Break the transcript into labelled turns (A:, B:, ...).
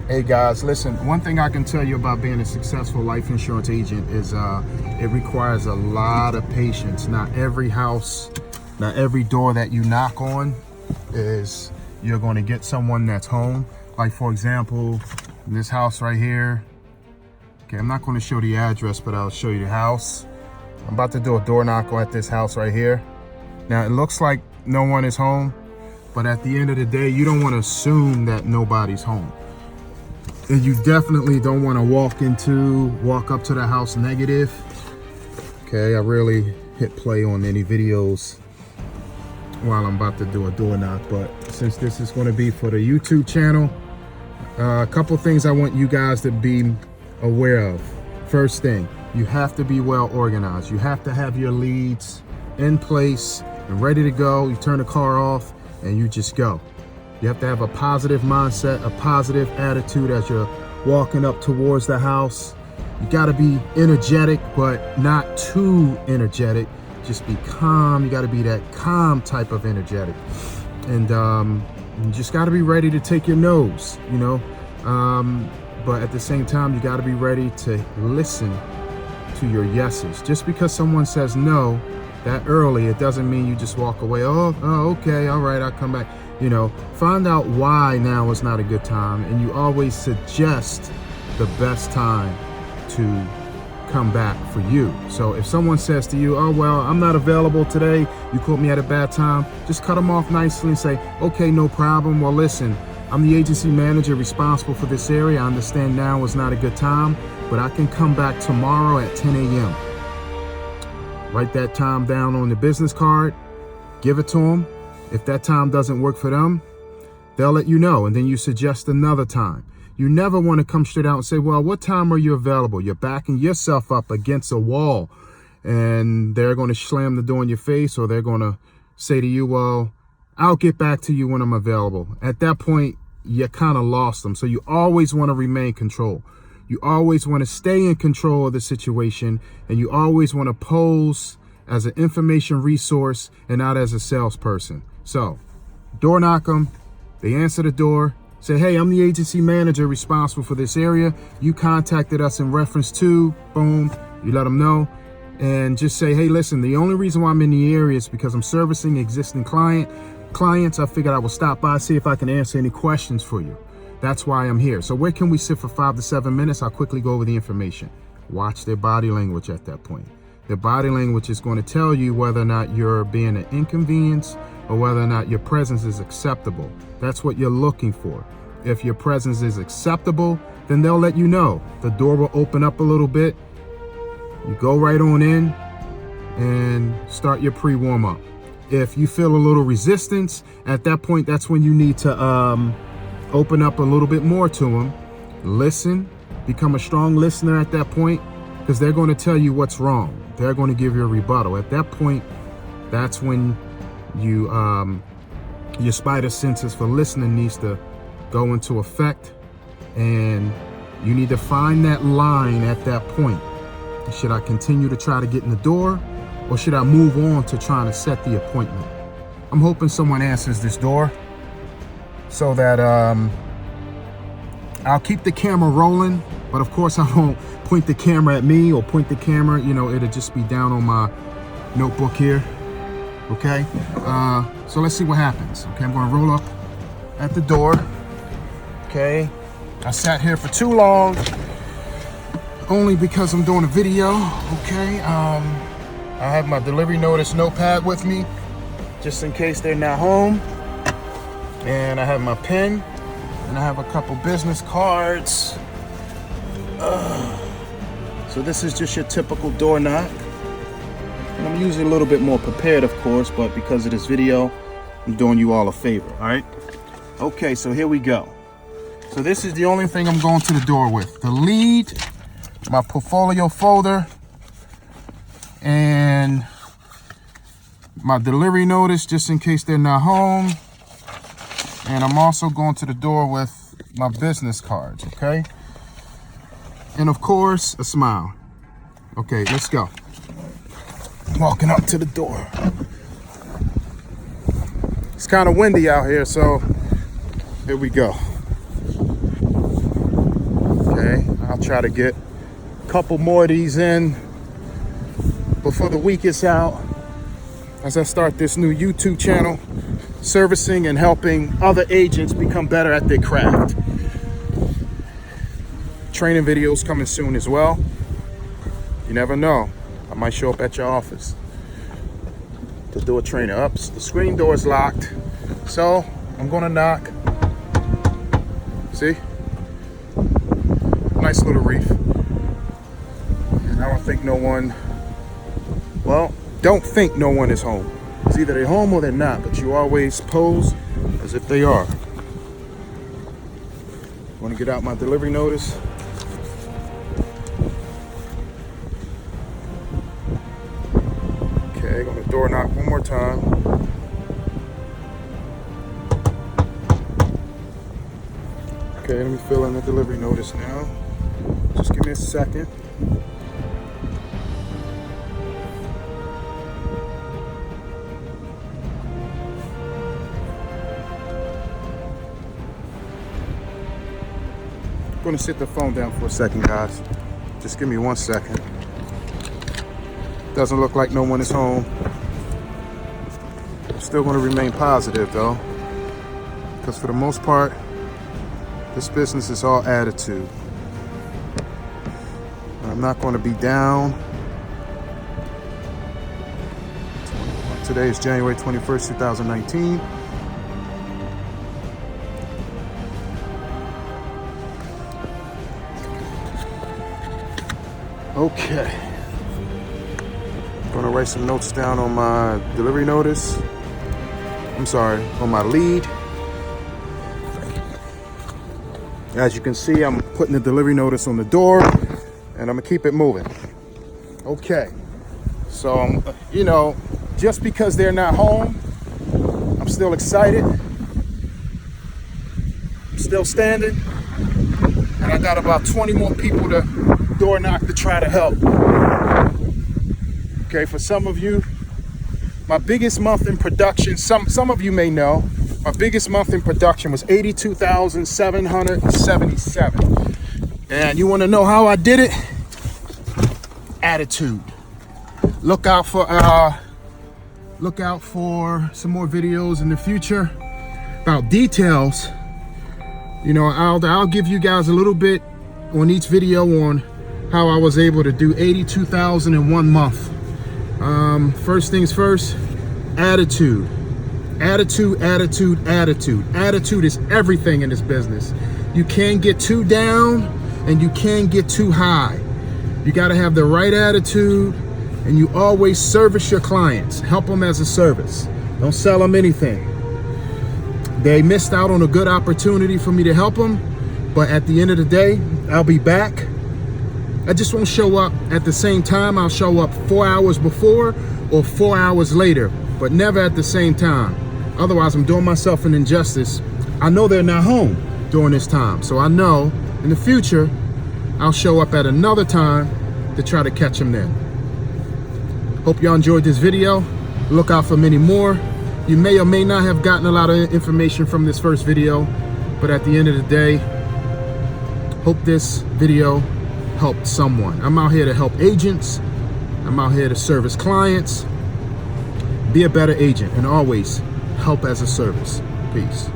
A: Hey guys, listen, one thing I can tell you about being a successful life insurance agent is it requires a lot of patience. Not every house, not every door that you knock on is you're going to get someone that's home. Like for example, this house right here. Okay, I'm not going to show the address, but I'll show you the house. I'm about to do a door knock at this house right here. Now it looks like no one is home, but at the end of the day, you don't want to assume that nobody's home. And you definitely don't want to walk up to the house negative. Okay, I rarely hit play on any videos while I'm about to do a door knock, but since this is going to be for the YouTube channel, a couple things I want you guys to be aware of. First thing, you have to be well organized. You have to have your leads in place and ready to go. You turn the car off and you just go. You have to have a positive mindset, a positive attitude as you're walking up towards the house. You got to be energetic, but not too energetic. Just be calm. You got to be that calm type of energetic. And you just got to be ready to take your no's, you know. But at the same time, you got to be ready to listen to your yeses. Just because someone says no that early, it doesn't mean you just walk away. Oh, okay, all right, I'll come back. You know, find out why now is not a good time, and you always suggest the best time to come back for you. So if someone says to you, oh, well, I'm not available today, you caught me at a bad time, just cut them off nicely and say, okay, no problem. Well, listen, I'm the agency manager responsible for this area. I understand now is not a good time, but I can come back tomorrow at 10 a.m. Write that time down on the business card, give it to them. If that time doesn't work for them, they'll let you know, and then you suggest another time. You never want to come straight out and say, well, what time are you available? You're backing yourself up against a wall, and they're going to slam the door in your face, or they're going to say to you, well, I'll get back to you when I'm available. At that point, you kind of lost them. So you always want to remain control. You always want to stay in control of the situation, and you always want to pose as an information resource and not as a salesperson. So, door knock them, they answer the door, say, hey, I'm the agency manager responsible for this area. You contacted us in reference to, boom, you let them know. And just say, hey, listen, the only reason why I'm in the area is because I'm servicing existing clients. I figured I would stop by, see if I can answer any questions for you. That's why I'm here. So where can we sit for 5 to 7 minutes? I'll quickly go over the information. Watch their body language at that point. Their body language is going to tell you whether or not you're being an inconvenience or whether or not your presence is acceptable. That's what you're looking for. If your presence is acceptable, then they'll let you know. The door will open up a little bit. You go right on in and start your pre-warm-up. If you feel a little resistance, at that point, that's when you need to open up a little bit more to them. Listen, become a strong listener at that point, because they're going to tell you what's wrong. They're going to give you a rebuttal. At that point, that's when you your spider senses for listening needs to go into effect, and you need to find that line at that point. Should I continue to try to get in the door, or should I move on to trying to set the appointment? I'm hoping someone answers this door so that I'll keep the camera rolling, but of course I won't point the camera at me or point the camera, you know, it'll just be down on my notebook here. Okay, so let's see what happens. Okay, I'm going to roll up at the door. Okay, I sat here for too long, only because I'm doing a video. Okay, I have my delivery notice notepad with me, just in case they're not home. And I have my pen, and I have a couple business cards. So this is just your typical door knock. And I'm usually a little bit more prepared, of course, but because of this video, I'm doing you all a favor, all right? Okay, so here we go. So this is the only thing I'm going to the door with. The lead, my portfolio folder, and my delivery notice, just in case they're not home. And I'm also going to the door with my business cards, okay? And of course, a smile. Okay, let's go. Walking up to the door. It's kind of windy out here, so here we go. I'll try to get a couple more of these in before the week is out, as I start this new YouTube channel, servicing and helping other agents become better at their craft. Training videos coming soon as well. You never know, I might show up at your office to do a training. Ups, the screen door is locked, so I'm gonna knock. See, nice little reef. And I don't think no one, well, don't think no one is home. It's either they're home or they're not, but you always pose as if they are. Want to get out my delivery notice. Okay, gonna door knock one more time. Okay, let me fill in the delivery notice now. Just give me a second. I'm gonna sit the phone down for a second, guys. Just give me 1 second. Doesn't look like no one is home. I'm still gonna remain positive though, because for the most part, this business is all attitude. I'm not going to be down. Today is January 21st, 2019. Okay. I'm going to write some notes down on my delivery notice. I'm sorry, on my lead. As you can see, I'm putting the delivery notice on the door, and I'm gonna keep it moving. Okay, so you know, just because they're not home, I'm still excited. I'm still standing, and I got about 20 more people to door knock to try to help. Okay, for some of you, my biggest month in production, some of you may know, my biggest month in production was $82,777. And you want to know how I did it? Attitude. Look out for some more videos in the future about details. You know, I'll give you guys a little bit on each video on how I was able to do 82,000 in 1 month. First things first, attitude. Attitude, attitude, attitude. Attitude is everything in this business. You can't get too down and you can't get too high. You got to have the right attitude, and you always service your clients. Help them as a service. Don't sell them anything. They missed out on a good opportunity for me to help them, but at the end of the day, I'll be back. I just won't show up at the same time. I'll show up 4 hours before or 4 hours later, but never at the same time. Otherwise, I'm doing myself an injustice. I know they're not home during this time, so I know in the future, I'll show up at another time to try to catch them then. Hope y'all enjoyed this video. Look out for many more. You may or may not have gotten a lot of information from this first video, but at the end of the day, hope this video helped someone. I'm out here to help agents. I'm out here to service clients. Be a better agent, and always help as a service. Peace.